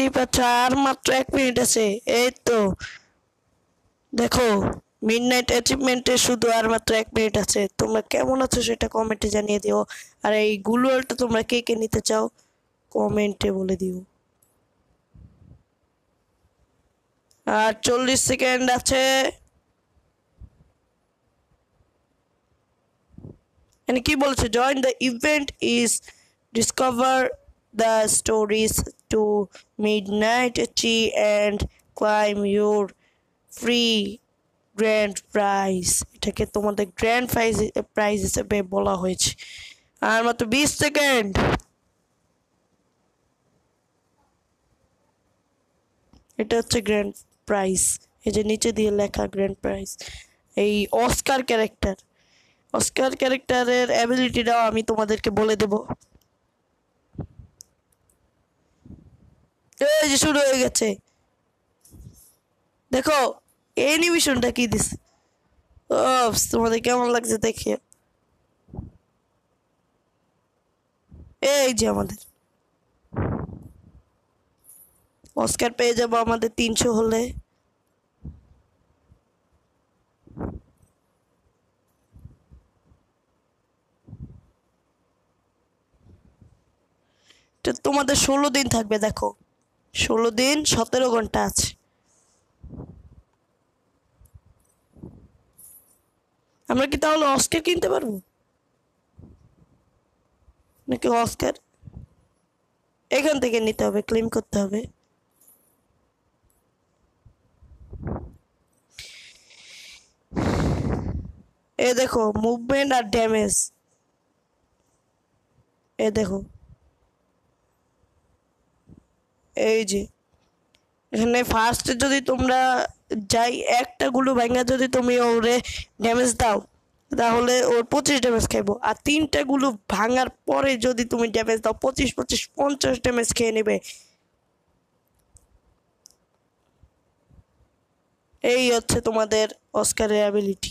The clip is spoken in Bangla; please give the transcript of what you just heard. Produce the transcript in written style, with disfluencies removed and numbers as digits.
দেখতেই পাচ্ছ আর মাত্র 1 মিনিট আছে। এই তো দেখো মিডনাইট অ্যাচিভমেন্টে শুধু আর মাত্র 1 মিনিট আছে। তোমরা কেমন আছো সেটা কমেন্টে জানিয়ে দিও। আর এই গ্লুওয়ালটা তোমরা কে কে নিতে চাও কমেন্টে বলে দিও। আর 40 সেকেন্ড আছে। কি বলছে, join the event is discover the stories to midnight tea and claim your free grand prize. এটাকে তোমাদের গ্র্যান্ড প্রাইজ হিসেবে বলা হয়েছে। আর মাত্র 20 সেকেন্ড। এটা হচ্ছে গ্র্যান্ড প্রাইজ, এই যে নিচে দিয়ে লেখা গ্র্যান্ড প্রাইজ। এই অস্কার ক্যারেক্টারের অ্যাবিলিটিটাও আমি তোমাদেরকে বলে দেব। এই যে শুরু হয়ে গেছে, দেখো অ্যানিমেশনটা কি দিছে। তোমাদের কেমন লাগছে দেখে। এই যে আমাদের অস্কার পেয়ে যাবো আমাদের 300 হলে। তোমাদের 16 দিন থাকবে, দেখো 16 দিন 17 ঘন্টা আছে। আমরা কি তাহলে অস্কার কিনতে পারবো নাকি অস্কার এখান থেকে নিতে হবে, ক্লেম করতে হবে? এ দেখো মুভমেন্ট আর ড্যামেজ, এ দেখো এই যে এখানে ফার্স্টে যদি তোমরা যাই একটা গুলো ভাঙা যদি তুমি ওরে ড্যামেজ দাও তাহলে ওর 25 ড্যামেজ খাইবো। আর 3টা গুলো ভাঙার পরে যদি তুমি ড্যামেজ দাও 25 25 50 ড্যামেজ খেয়ে নেবে। এই হচ্ছে তোমাদের অস্কারের অ্যাবিলিটি।